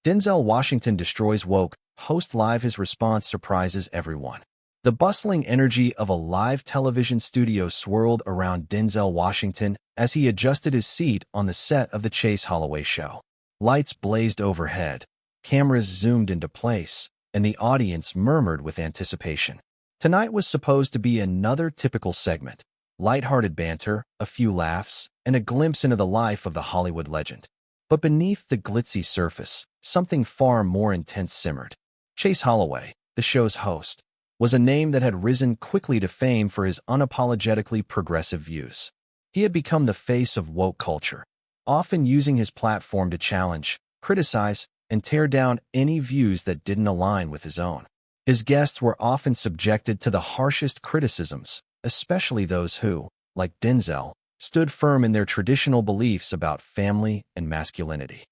Denzel Washington destroys woke, host live. His response surprises everyone. The bustling energy of a live television studio swirled around Denzel Washington as he adjusted his seat on the set of the Chase Holloway show. Lights blazed overhead, cameras zoomed into place, and the audience murmured with anticipation. Tonight was supposed to be another typical segment: lighthearted banter, a few laughs, and a glimpse into the life of the Hollywood legend. But beneath the glitzy surface, something far more intense simmered. Chase Holloway, the show's host, was a name that had risen quickly to fame for his unapologetically progressive views. He had become the face of woke culture, often using his platform to challenge, criticize, and tear down any views that didn't align with his own. His guests were often subjected to the harshest criticisms, especially those who, like Denzel, stood firm in their traditional beliefs about family and masculinity.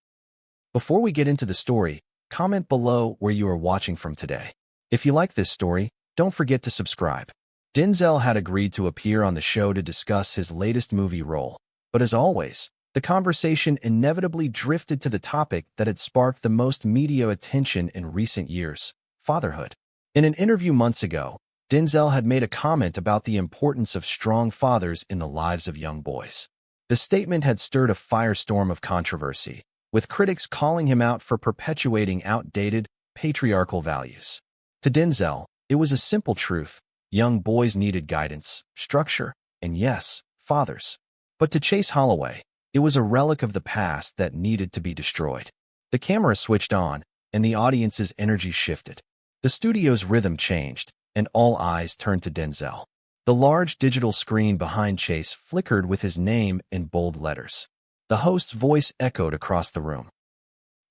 Before we get into the story, comment below where you are watching from today. If you like this story, don't forget to subscribe. Denzel had agreed to appear on the show to discuss his latest movie role, but as always, the conversation inevitably drifted to the topic that had sparked the most media attention in recent years: fatherhood. In an interview months ago, Denzel had made a comment about the importance of strong fathers in the lives of young boys. The statement had stirred a firestorm of controversy, with critics calling him out for perpetuating outdated, patriarchal values. To Denzel, it was a simple truth: young boys needed guidance, structure, and yes, fathers. But to Chase Holloway, it was a relic of the past that needed to be destroyed. The camera switched on, and the audience's energy shifted. The studio's rhythm changed, and all eyes turned to Denzel. The large digital screen behind Chase flickered with his name in bold letters. The host's voice echoed across the room.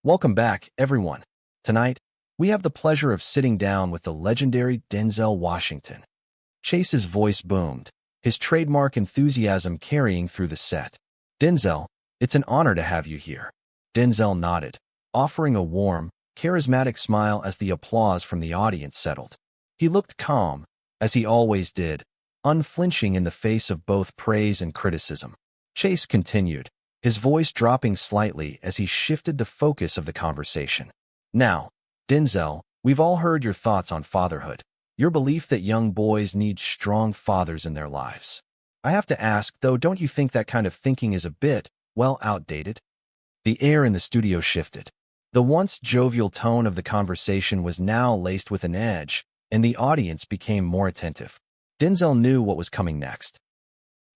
"Welcome back, everyone. Tonight, we have the pleasure of sitting down with the legendary Denzel Washington." Chase's voice boomed, his trademark enthusiasm carrying through the set. "Denzel, it's an honor to have you here." Denzel nodded, offering a warm, charismatic smile as the applause from the audience settled. He looked calm, as he always did, unflinching in the face of both praise and criticism. Chase continued, his voice dropping slightly as he shifted the focus of the conversation. "Now, Denzel, we've all heard your thoughts on fatherhood, your belief that young boys need strong fathers in their lives. I have to ask, though, don't you think that kind of thinking is a bit, well, outdated?" The air in the studio shifted. The once jovial tone of the conversation was now laced with an edge, and the audience became more attentive. Denzel knew what was coming next.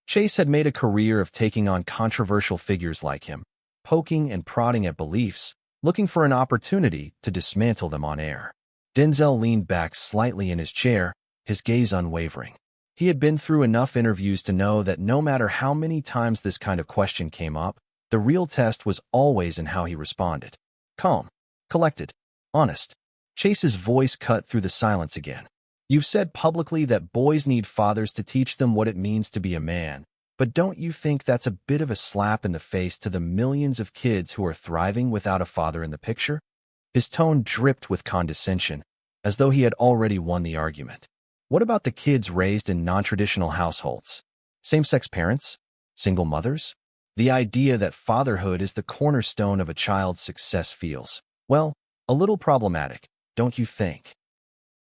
Chase had made a career of taking on controversial figures like him, poking and prodding at beliefs, looking for an opportunity to dismantle them on air. Denzel leaned back slightly in his chair, his gaze unwavering. He had been through enough interviews to know that no matter how many times this kind of question came up, the real test was always in how he responded. Calm, collected, honest. Chase's voice cut through the silence again. "You've said publicly that boys need fathers to teach them what it means to be a man, but don't you think that's a bit of a slap in the face to the millions of kids who are thriving without a father in the picture?" His tone dripped with condescension, as though he had already won the argument. "What about the kids raised in non-traditional households? Same-sex parents? Single mothers? The idea that fatherhood is the cornerstone of a child's success feels, well, a little problematic, don't you think?"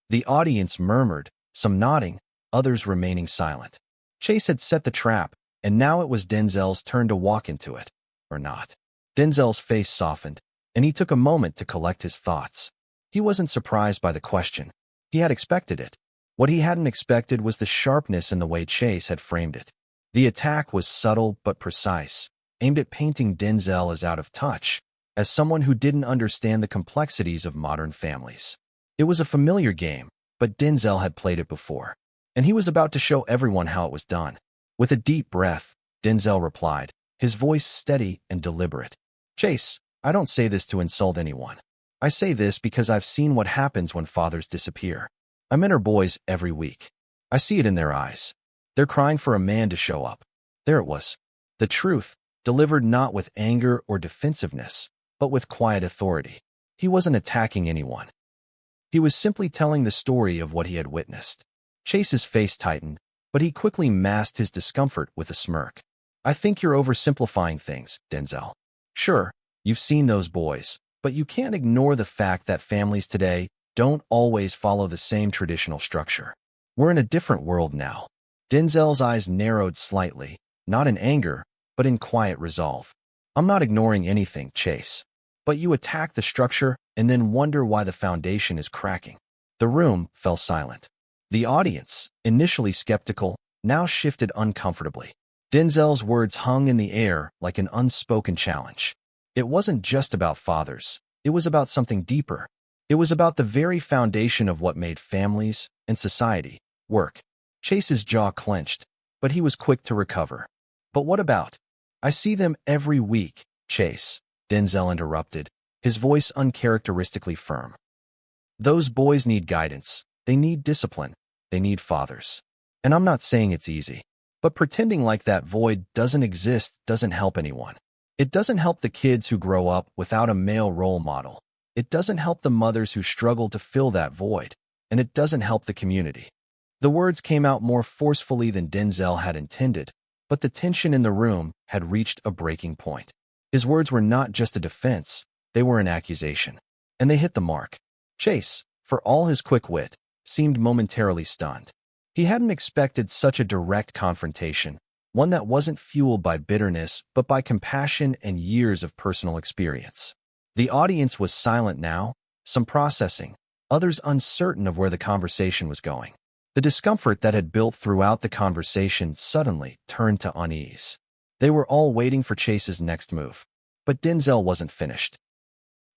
The audience murmured, some nodding, others remaining silent. Chase had set the trap, and now it was Denzel's turn to walk into it, or not. Denzel's face softened, and he took a moment to collect his thoughts. He wasn't surprised by the question. He had expected it. What he hadn't expected was the sharpness in the way Chase had framed it. The attack was subtle but precise, aimed at painting Denzel as out of touch, as someone who didn't understand the complexities of modern families. It was a familiar game, but Denzel had played it before, and he was about to show everyone how it was done. With a deep breath, Denzel replied, his voice steady and deliberate. "Chase, I don't say this to insult anyone. I say this because I've seen what happens when fathers disappear. I mentor boys every week. I see it in their eyes. They're crying for a man to show up." There it was. The truth, delivered not with anger or defensiveness, but with quiet authority. He wasn't attacking anyone. He was simply telling the story of what he had witnessed. Chase's face tightened, but he quickly masked his discomfort with a smirk. "I think you're oversimplifying things, Denzel. Sure, you've seen those boys, But you can't ignore the fact that families today don't always follow the same traditional structure. We're in a different world now. Denzel's eyes narrowed slightly, not in anger, but in quiet resolve. I'm not ignoring anything, Chase. But you attack the structure and then wonder why the foundation is cracking. The room fell silent. The audience, initially skeptical, now shifted uncomfortably. Denzel's words hung in the air like an unspoken challenge. It wasn't just about fathers. It was about something deeper. It was about the very foundation of what made families and society work. Chase's jaw clenched, but he was quick to recover. But what about? I see them every week, Chase, Denzel interrupted, his voice uncharacteristically firm. Those boys need guidance. They need discipline. They need fathers. And I'm not saying it's easy. But pretending like that void doesn't exist doesn't help anyone. It doesn't help the kids who grow up without a male role model. It doesn't help the mothers who struggle to fill that void. And it doesn't help the community. The words came out more forcefully than Denzel had intended, but the tension in the room had reached a breaking point. His words were not just a defense, they were an accusation. And they hit the mark. Chase, for all his quick wit, seemed momentarily stunned. He hadn't expected such a direct confrontation, one that wasn't fueled by bitterness but by compassion and years of personal experience. The audience was silent now, some processing, others uncertain of where the conversation was going. The discomfort that had built throughout the conversation suddenly turned to unease. They were all waiting for Chase's next move. But Denzel wasn't finished.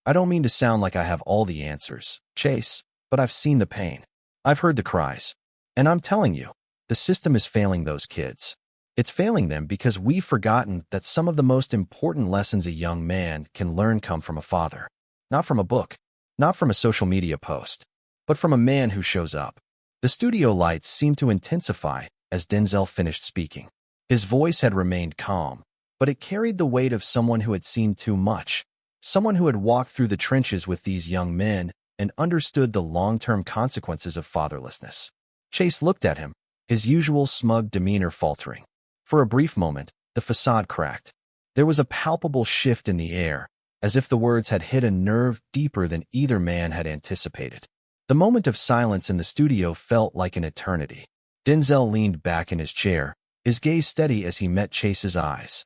I don't mean to sound like I have all the answers, Chase, but I've seen the pain. I've heard the cries. And I'm telling you, the system is failing those kids. It's failing them because we've forgotten that some of the most important lessons a young man can learn come from a father. Not from a book, not from a social media post, but from a man who shows up. The studio lights seemed to intensify as Denzel finished speaking. His voice had remained calm, but it carried the weight of someone who had seen too much, someone who had walked through the trenches with these young men and understood the long-term consequences of fatherlessness. Chase looked at him, his usual smug demeanor faltering. For a brief moment, the facade cracked. There was a palpable shift in the air, as if the words had hit a nerve deeper than either man had anticipated. The moment of silence in the studio felt like an eternity. Denzel leaned back in his chair, his gaze steady as he met Chase's eyes.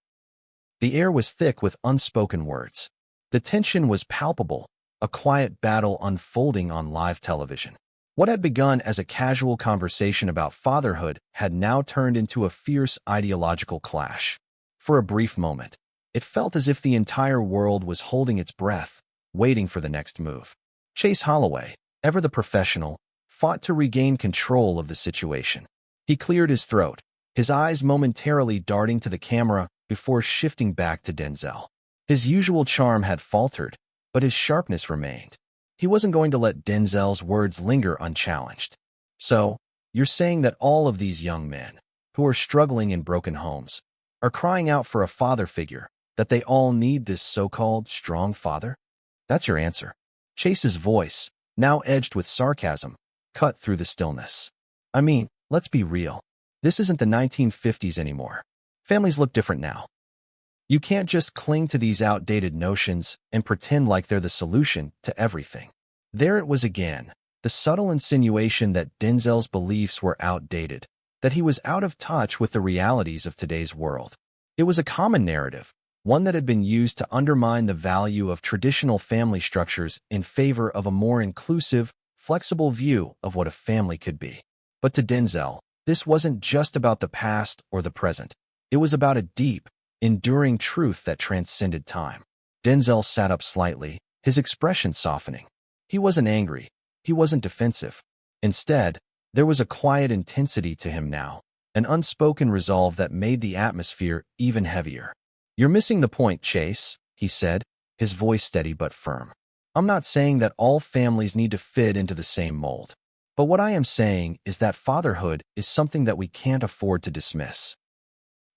The air was thick with unspoken words. The tension was palpable, a quiet battle unfolding on live television. What had begun as a casual conversation about fatherhood had now turned into a fierce ideological clash. For a brief moment, it felt as if the entire world was holding its breath, waiting for the next move. Chase Holloway, ever the professional, fought to regain control of the situation. He cleared his throat, his eyes momentarily darting to the camera before shifting back to Denzel. His usual charm had faltered, but his sharpness remained. He wasn't going to let Denzel's words linger unchallenged. So, you're saying that all of these young men, who are struggling in broken homes, are crying out for a father figure, that they all need this so-called strong father? That's your answer. Chase's voice, now edged with sarcasm, cut through the stillness. I mean, let's be real. This isn't the 1950s anymore. Families look different now. You can't just cling to these outdated notions and pretend like they're the solution to everything. There it was again, the subtle insinuation that Denzel's beliefs were outdated, that he was out of touch with the realities of today's world. It was a common narrative, one that had been used to undermine the value of traditional family structures in favor of a more inclusive, flexible view of what a family could be. But to Denzel, this wasn't just about the past or the present. It was about a deep, enduring truth that transcended time. Denzel sat up slightly, his expression softening. He wasn't angry. He wasn't defensive. Instead, there was a quiet intensity to him now, an unspoken resolve that made the atmosphere even heavier. You're missing the point, Chase, he said, his voice steady but firm. I'm not saying that all families need to fit into the same mold. But what I am saying is that fatherhood is something that we can't afford to dismiss.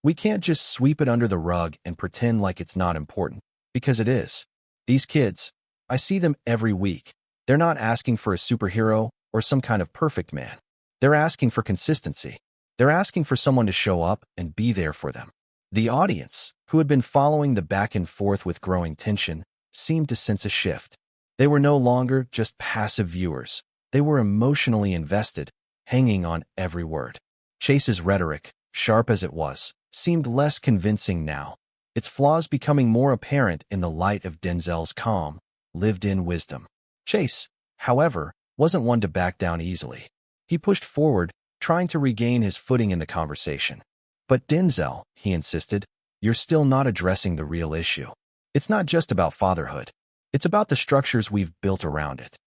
We can't just sweep it under the rug and pretend like it's not important, because it is. These kids, I see them every week. They're not asking for a superhero or some kind of perfect man. They're asking for consistency. They're asking for someone to show up and be there for them. The audience, who had been following the back and forth with growing tension, seemed to sense a shift. They were no longer just passive viewers. They were emotionally invested, hanging on every word. Chase's rhetoric, sharp as it was, seemed less convincing now, its flaws becoming more apparent in the light of Denzel's calm, lived-in wisdom. Chase, however, wasn't one to back down easily. He pushed forward, trying to regain his footing in the conversation. "But Denzel," he insisted, "you're still not addressing the real issue. It's not just about fatherhood. It's about the structures we've built around it.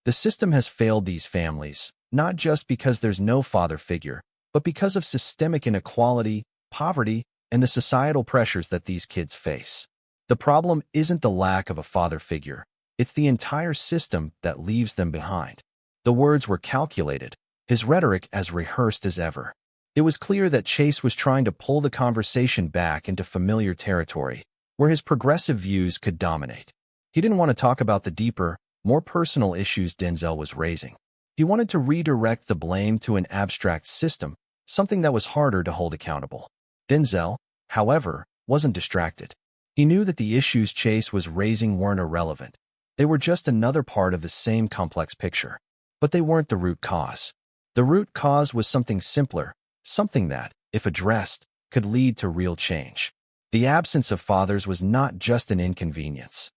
The system has failed these families, not just because there's no father figure, but because of systemic inequality, poverty, and the societal pressures that these kids face. The problem isn't the lack of a father figure. It's the entire system that leaves them behind." The words were calculated, his rhetoric as rehearsed as ever. It was clear that Chase was trying to pull the conversation back into familiar territory, where his progressive views could dominate. He didn't want to talk about the deeper, more personal issues Denzel was raising. He wanted to redirect the blame to an abstract system, something that was harder to hold accountable. Denzel, however, wasn't distracted. He knew that the issues Chase was raising weren't irrelevant. They were just another part of the same complex picture. But they weren't the root cause. The root cause was something simpler, something that, if addressed, could lead to real change. The absence of fathers was not just an inconvenience.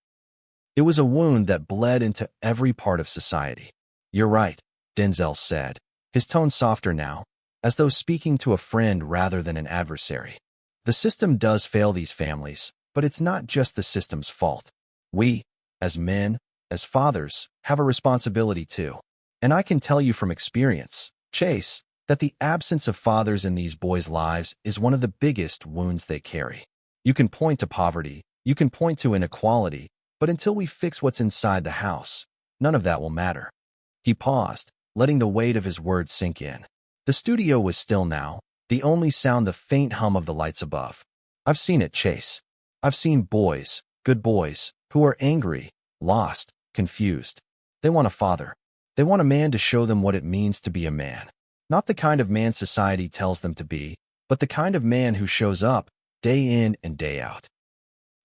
It was a wound that bled into every part of society. "You're right," Denzel said, his tone softer now, as though speaking to a friend rather than an adversary. "The system does fail these families, but it's not just the system's fault. We, as men, as fathers, have a responsibility too. And I can tell you from experience, Chase, that the absence of fathers in these boys' lives is one of the biggest wounds they carry. You can point to poverty, you can point to inequality, but until we fix what's inside the house, none of that will matter." He paused, letting the weight of his words sink in. The studio was still now, the only sound the faint hum of the lights above. "I've seen it, Chase. I've seen boys, good boys, who are angry, lost, confused. They want a father. They want a man to show them what it means to be a man. Not the kind of man society tells them to be, but the kind of man who shows up, day in and day out.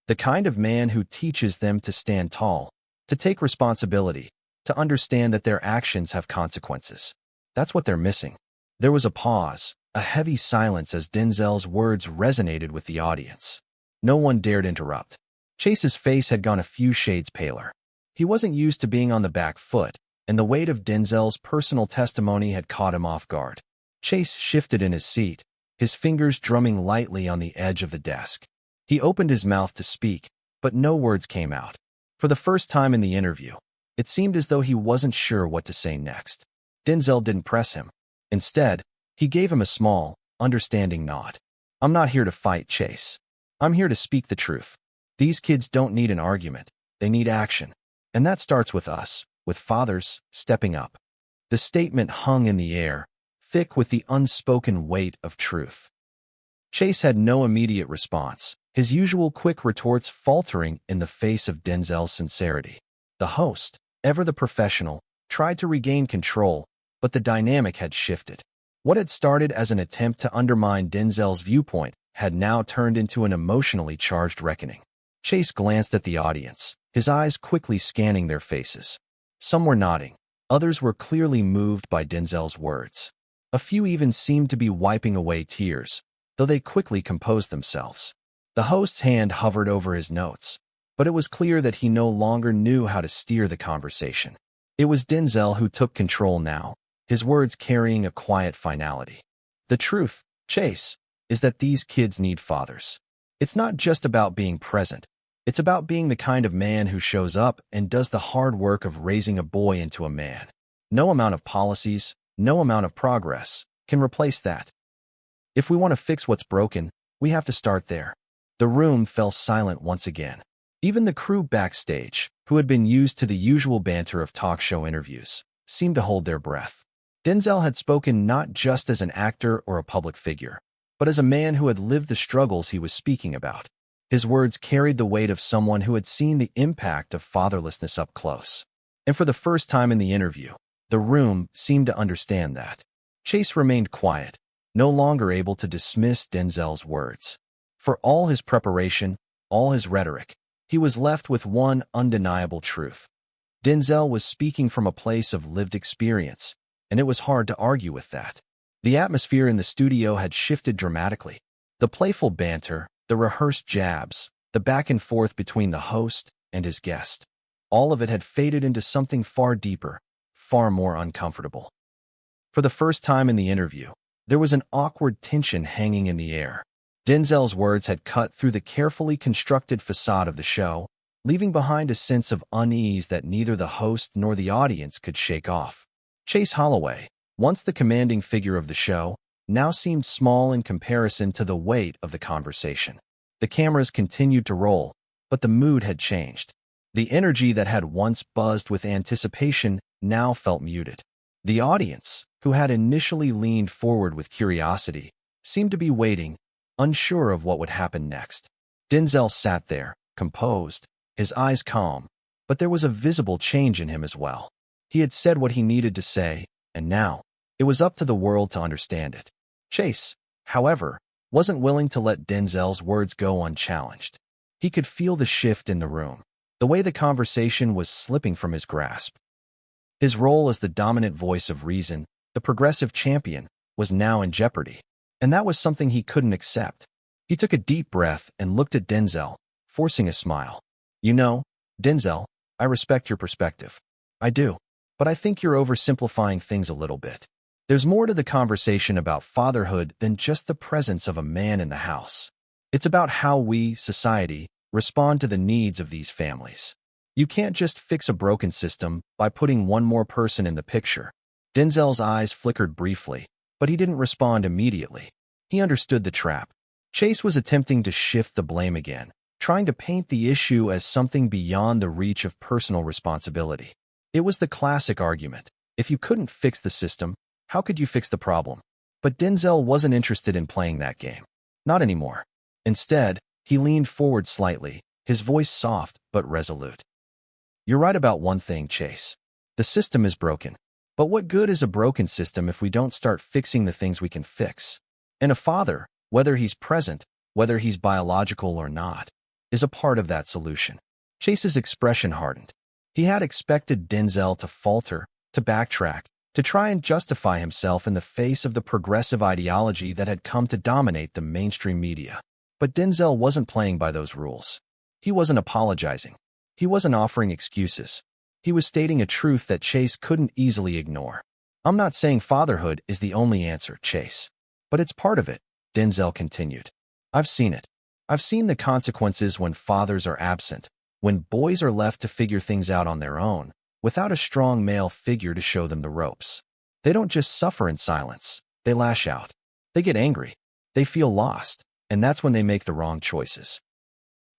The kind of man who teaches them to stand tall, to take responsibility, to understand that their actions have consequences. That's what they're missing." There was a pause, a heavy silence as Denzel's words resonated with the audience. No one dared interrupt. Chase's face had gone a few shades paler. He wasn't used to being on the back foot, and the weight of Denzel's personal testimony had caught him off guard. Chase shifted in his seat, his fingers drumming lightly on the edge of the desk. He opened his mouth to speak, but no words came out. For the first time in the interview, it seemed as though he wasn't sure what to say next. Denzel didn't press him. Instead, he gave him a small, understanding nod. "I'm not here to fight, Chase. I'm here to speak the truth. These kids don't need an argument. They need action. And that starts with us, with fathers, stepping up." The statement hung in the air, thick with the unspoken weight of truth. Chase had no immediate response, his usual quick retorts faltering in the face of Denzel's sincerity. The host, ever the professional, tried to regain control, but the dynamic had shifted. What had started as an attempt to undermine Denzel's viewpoint had now turned into an emotionally charged reckoning. Chase glanced at the audience, his eyes quickly scanning their faces. Some were nodding, others were clearly moved by Denzel's words. A few even seemed to be wiping away tears, though they quickly composed themselves. The host's hand hovered over his notes, but it was clear that he no longer knew how to steer the conversation. It was Denzel who took control now, his words carrying a quiet finality. "The truth, Chase, is that these kids need fathers. It's not just about being present. It's about being the kind of man who shows up and does the hard work of raising a boy into a man. No amount of policies, no amount of progress can replace that. If we want to fix what's broken, we have to start there." The room fell silent once again. Even the crew backstage, who had been used to the usual banter of talk show interviews, seemed to hold their breath. Denzel had spoken not just as an actor or a public figure, but as a man who had lived the struggles he was speaking about. His words carried the weight of someone who had seen the impact of fatherlessness up close. And for the first time in the interview, the room seemed to understand that. Chase remained quiet, no longer able to dismiss Denzel's words. For all his preparation, all his rhetoric, He was left with one undeniable truth. Denzel was speaking from a place of lived experience, and it was hard to argue with that. The atmosphere in the studio had shifted dramatically. The playful banter, the rehearsed jabs, the back and forth between the host and his guest. All of it had faded into something far deeper, far more uncomfortable. For the first time in the interview, there was an awkward tension hanging in the air. Denzel's words had cut through the carefully constructed facade of the show, leaving behind a sense of unease that neither the host nor the audience could shake off. Chase Holloway, once the commanding figure of the show, now seemed small in comparison to the weight of the conversation. The cameras continued to roll, but the mood had changed. The energy that had once buzzed with anticipation now felt muted. The audience, who had initially leaned forward with curiosity, seemed to be waiting, unsure of what would happen next. Denzel sat there, composed, his eyes calm, but there was a visible change in him as well. He had said what he needed to say, and now, it was up to the world to understand it. Chase, however, wasn't willing to let Denzel's words go unchallenged. He could feel the shift in the room, the way the conversation was slipping from his grasp. His role as the dominant voice of reason, the progressive champion, was now in jeopardy, and that was something he couldn't accept. He took a deep breath and looked at Denzel, forcing a smile. "You know, Denzel, I respect your perspective. I do. But I think you're oversimplifying things a little bit. There's more to the conversation about fatherhood than just the presence of a man in the house. It's about how we, society, respond to the needs of these families. You can't just fix a broken system by putting one more person in the picture." Denzel's eyes flickered briefly, but he didn't respond immediately. He understood the trap. Chase was attempting to shift the blame again, trying to paint the issue as something beyond the reach of personal responsibility. It was the classic argument. If you couldn't fix the system, how could you fix the problem? But Denzel wasn't interested in playing that game. Not anymore. Instead, he leaned forward slightly, his voice soft but resolute. "You're right about one thing, Chase. The system is broken. But what good is a broken system if we don't start fixing the things we can fix? And a father, whether he's present, whether he's biological or not, is a part of that solution." Chase's expression hardened. He had expected Denzel to falter, to backtrack, to try and justify himself in the face of the progressive ideology that had come to dominate the mainstream media. But Denzel wasn't playing by those rules. He wasn't apologizing. He wasn't offering excuses. He was stating a truth that Chase couldn't easily ignore. "I'm not saying fatherhood is the only answer, Chase. But it's part of it," Denzel continued. "I've seen it. I've seen the consequences when fathers are absent, when boys are left to figure things out on their own, without a strong male figure to show them the ropes. They don't just suffer in silence. They lash out. They get angry. They feel lost, and that's when they make the wrong choices.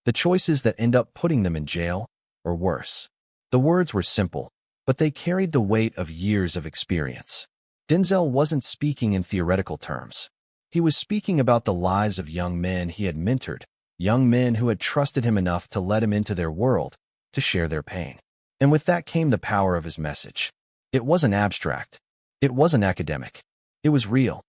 The choices that end up putting them in jail, or worse." The words were simple, but they carried the weight of years of experience. Denzel wasn't speaking in theoretical terms. He was speaking about the lives of young men he had mentored, young men who had trusted him enough to let him into their world, to share their pain. And with that came the power of his message. It wasn't abstract. It wasn't academic. It was real.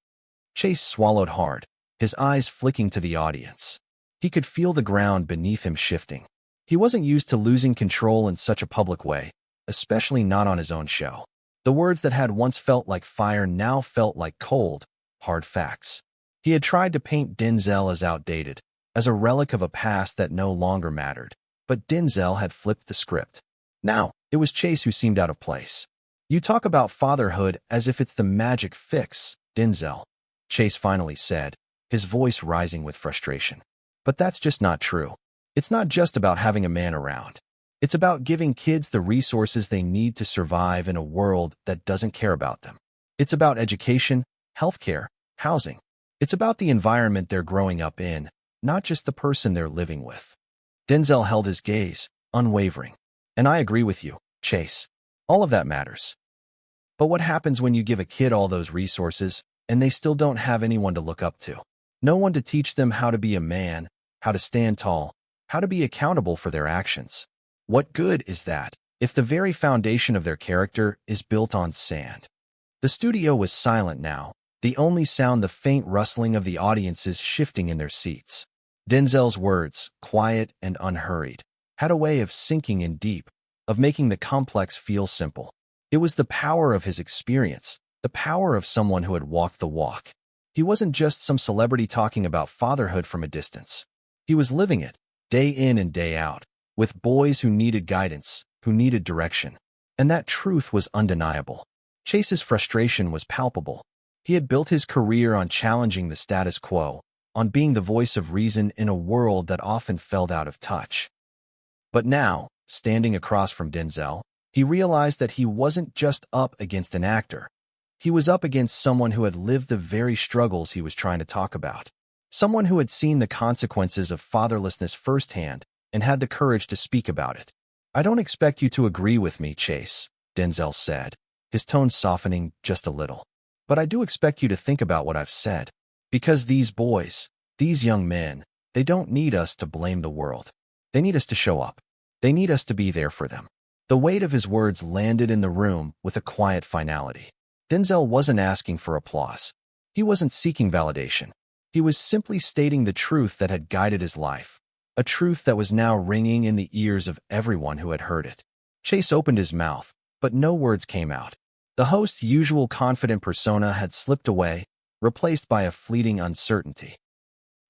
Chase swallowed hard, his eyes flicking to the audience. He could feel the ground beneath him shifting. He wasn't used to losing control in such a public way, especially not on his own show. The words that had once felt like fire now felt like cold, hard facts. He had tried to paint Denzel as outdated, as a relic of a past that no longer mattered. But Denzel had flipped the script. Now, it was Chase who seemed out of place. "You talk about fatherhood as if it's the magic fix, Denzel," Chase finally said, his voice rising with frustration. "But that's just not true. It's not just about having a man around. It's about giving kids the resources they need to survive in a world that doesn't care about them. It's about education, healthcare, housing. It's about the environment they're growing up in, not just the person they're living with." Denzel held his gaze, unwavering. "And I agree with you, Chase. All of that matters. But what happens when you give a kid all those resources and they still don't have anyone to look up to? No one to teach them how to be a man, how to stand tall, how to be accountable for their actions. What good is that if the very foundation of their character is built on sand?" The studio was silent now, the only sound the faint rustling of the audiences shifting in their seats. Denzel's words, quiet and unhurried, had a way of sinking in deep, of making the complex feel simple. It was the power of his experience, the power of someone who had walked the walk. He wasn't just some celebrity talking about fatherhood from a distance. He was living it, day in and day out, with boys who needed guidance, who needed direction. And that truth was undeniable. Chase's frustration was palpable. He had built his career on challenging the status quo, on being the voice of reason in a world that often felt out of touch. But now, standing across from Denzel, he realized that he wasn't just up against an actor. He was up against someone who had lived the very struggles he was trying to talk about. Someone who had seen the consequences of fatherlessness firsthand and had the courage to speak about it. "I don't expect you to agree with me, Chase," Denzel said, his tone softening just a little. "But I do expect you to think about what I've said. Because these boys, these young men, they don't need us to blame the world. They need us to show up. They need us to be there for them." The weight of his words landed in the room with a quiet finality. Denzel wasn't asking for applause. He wasn't seeking validation. He was simply stating the truth that had guided his life, a truth that was now ringing in the ears of everyone who had heard it. Chase opened his mouth, but no words came out. The host's usual confident persona had slipped away, replaced by a fleeting uncertainty.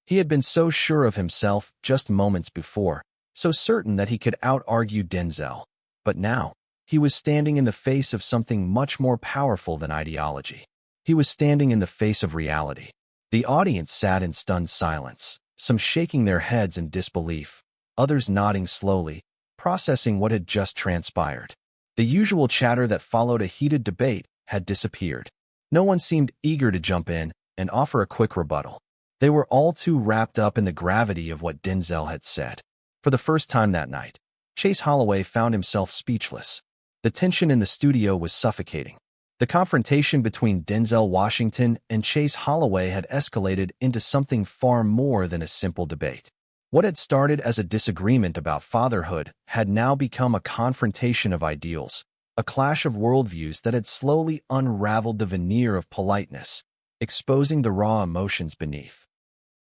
He had been so sure of himself just moments before, so certain that he could out-argue Denzel. But now, he was standing in the face of something much more powerful than ideology. He was standing in the face of reality. The audience sat in stunned silence, some shaking their heads in disbelief, others nodding slowly, processing what had just transpired. The usual chatter that followed a heated debate had disappeared. No one seemed eager to jump in and offer a quick rebuttal. They were all too wrapped up in the gravity of what Denzel had said. For the first time that night, Chase Holloway found himself speechless. The tension in the studio was suffocating. The confrontation between Denzel Washington and Chase Holloway had escalated into something far more than a simple debate. What had started as a disagreement about fatherhood had now become a confrontation of ideals, a clash of worldviews that had slowly unraveled the veneer of politeness, exposing the raw emotions beneath.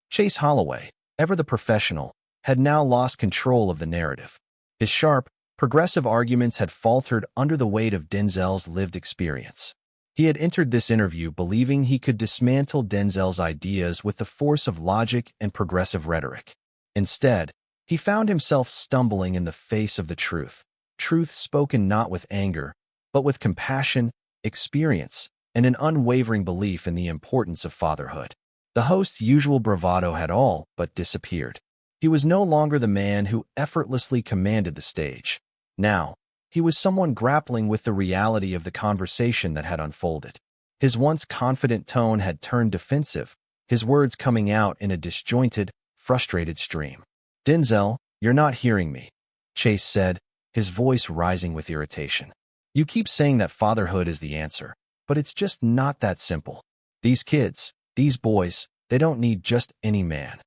Chase Holloway, ever the professional, had now lost control of the narrative. His sharp, progressive arguments had faltered under the weight of Denzel's lived experience. He had entered this interview believing he could dismantle Denzel's ideas with the force of logic and progressive rhetoric. Instead, he found himself stumbling in the face of the truth, truth spoken not with anger, but with compassion, experience, and an unwavering belief in the importance of fatherhood. The host's usual bravado had all but disappeared. He was no longer the man who effortlessly commanded the stage. Now, he was someone grappling with the reality of the conversation that had unfolded. His once confident tone had turned defensive, his words coming out in a disjointed, frustrated stream. "Denzel, you're not hearing me," Chase said, his voice rising with irritation. "You keep saying that fatherhood is the answer, but it's just not that simple. These kids, these boys, they don't need just any man.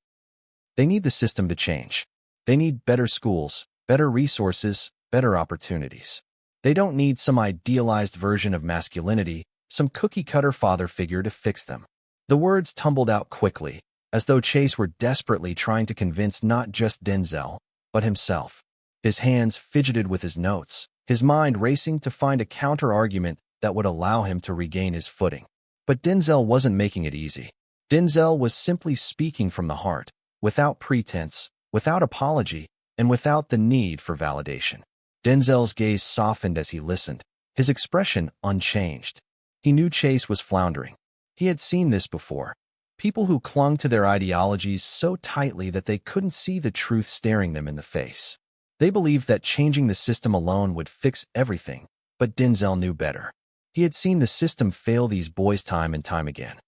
They need the system to change. They need better schools, better resources, better opportunities. They don't need some idealized version of masculinity, some cookie-cutter father figure to fix them." The words tumbled out quickly, as though Chase were desperately trying to convince not just Denzel, but himself. His hands fidgeted with his notes, his mind racing to find a counter-argument that would allow him to regain his footing. But Denzel wasn't making it easy. Denzel was simply speaking from the heart, without pretense, without apology, and without the need for validation. Denzel's gaze softened as he listened, his expression unchanged. He knew Chase was floundering. He had seen this before. People who clung to their ideologies so tightly that they couldn't see the truth staring them in the face. They believed that changing the system alone would fix everything, but Denzel knew better. He had seen the system fail these boys time and time again.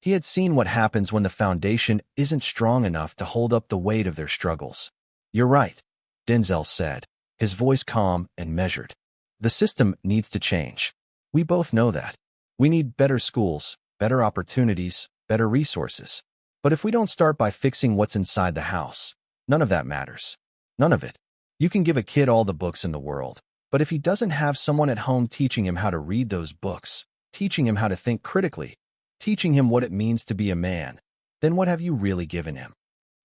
He had seen what happens when the foundation isn't strong enough to hold up the weight of their struggles. "You're right," Denzel said, his voice calm and measured. "The system needs to change. We both know that. We need better schools, better opportunities, better resources. But if we don't start by fixing what's inside the house, none of that matters. None of it. You can give a kid all the books in the world, but if he doesn't have someone at home teaching him how to read those books, teaching him how to think critically, teaching him what it means to be a man, then what have you really given him?"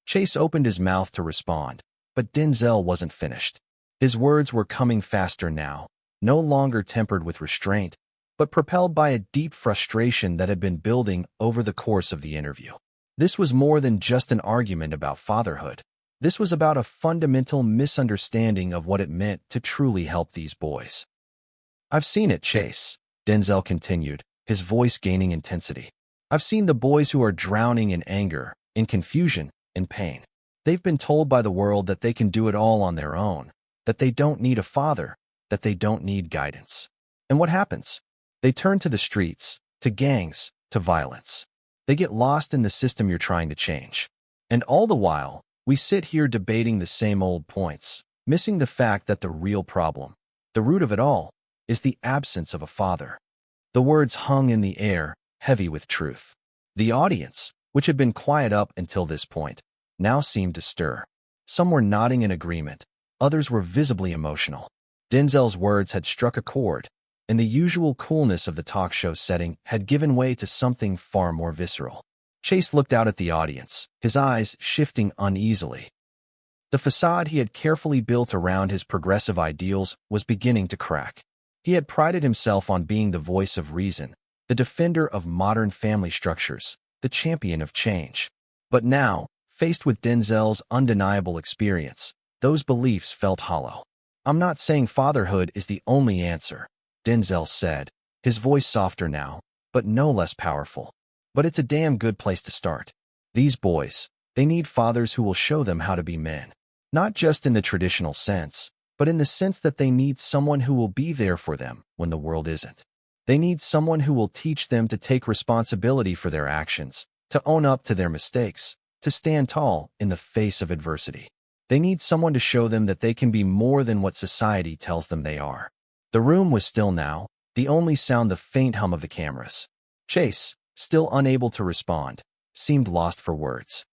Chase opened his mouth to respond, But Denzel wasn't finished. His words were coming faster now, no longer tempered with restraint, but propelled by a deep frustration that had been building over the course of the interview. This was more than just an argument about fatherhood. This was about a fundamental misunderstanding of what it meant to truly help these boys. "I've seen it, Chase," Denzel continued, his voice gaining intensity. "I've seen the boys who are drowning in anger, in confusion, in pain. They've been told by the world that they can do it all on their own, that they don't need a father, that they don't need guidance. And what happens? They turn to the streets, to gangs, to violence. They get lost in the system you're trying to change. And all the while, we sit here debating the same old points, missing the fact that the real problem, the root of it all, is the absence of a father." The words hung in the air, heavy with truth. The audience, which had been quiet up until this point, now seemed to stir. Some were nodding in agreement. Others were visibly emotional. Denzel's words had struck a chord, and the usual coolness of the talk show setting had given way to something far more visceral. Chase looked out at the audience, his eyes shifting uneasily. The facade he had carefully built around his progressive ideals was beginning to crack. He had prided himself on being the voice of reason, the defender of modern family structures, the champion of change. But now, faced with Denzel's undeniable experience, those beliefs felt hollow. "I'm not saying fatherhood is the only answer," Denzel said, his voice softer now, but no less powerful. "But it's a damn good place to start. These boys, they need fathers who will show them how to be men. Not just in the traditional sense, but in the sense that they need someone who will be there for them when the world isn't. They need someone who will teach them to take responsibility for their actions, to own up to their mistakes, to stand tall in the face of adversity. They need someone to show them that they can be more than what society tells them they are." The room was still now, the only sound the faint hum of the cameras. Chase, still unable to respond, seemed lost for words.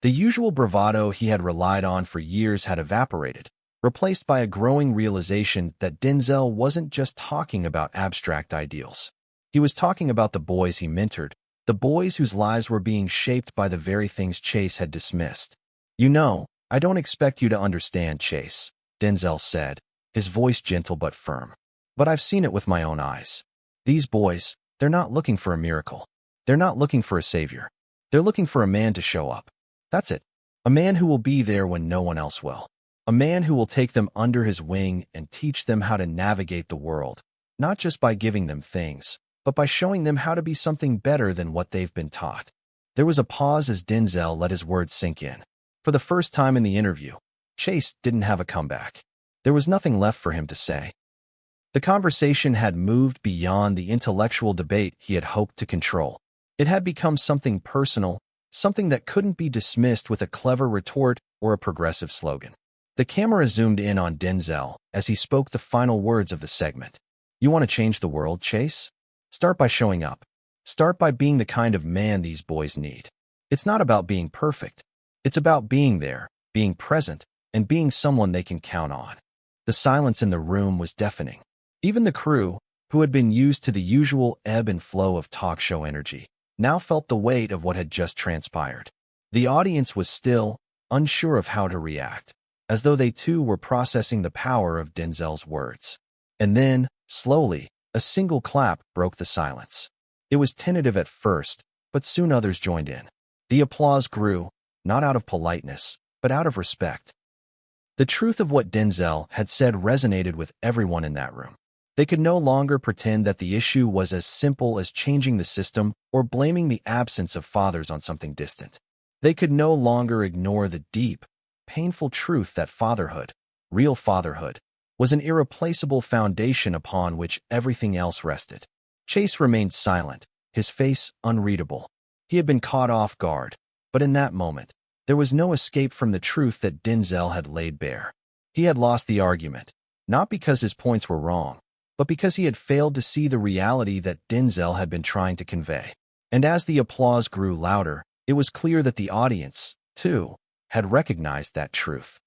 The usual bravado he had relied on for years had evaporated, replaced by a growing realization that Denzel wasn't just talking about abstract ideals. He was talking about the boys he mentored, the boys whose lives were being shaped by the very things Chase had dismissed. "You know, I don't expect you to understand, Chase," Denzel said, his voice gentle but firm. "But I've seen it with my own eyes. These boys, they're not looking for a miracle. They're not looking for a savior. They're looking for a man to show up. That's it. A man who will be there when no one else will. A man who will take them under his wing and teach them how to navigate the world, not just by giving them things, but by showing them how to be something better than what they've been taught." There was a pause as Denzel let his words sink in. For the first time in the interview, Chase didn't have a comeback. There was nothing left for him to say. The conversation had moved beyond the intellectual debate he had hoped to control. It had become something personal, something that couldn't be dismissed with a clever retort or a progressive slogan. The camera zoomed in on Denzel as he spoke the final words of the segment. "You want to change the world, Chase? Start by showing up. Start by being the kind of man these boys need. It's not about being perfect. It's about being there, being present, and being someone they can count on." The silence in the room was deafening. Even the crew, who had been used to the usual ebb and flow of talk show energy, now felt the weight of what had just transpired. The audience was still, unsure of how to react, as though they too were processing the power of Denzel's words. And then, slowly, a single clap broke the silence. It was tentative at first, but soon others joined in. The applause grew, not out of politeness, but out of respect. The truth of what Denzel had said resonated with everyone in that room. They could no longer pretend that the issue was as simple as changing the system or blaming the absence of fathers on something distant. They could no longer ignore the deep, painful truth that fatherhood, real fatherhood, was an irreplaceable foundation upon which everything else rested. Chase remained silent, his face unreadable. He had been caught off guard, but in that moment, there was no escape from the truth that Denzel had laid bare. He had lost the argument, not because his points were wrong, but because he had failed to see the reality that Denzel had been trying to convey. And as the applause grew louder, it was clear that the audience, too, had recognized that truth.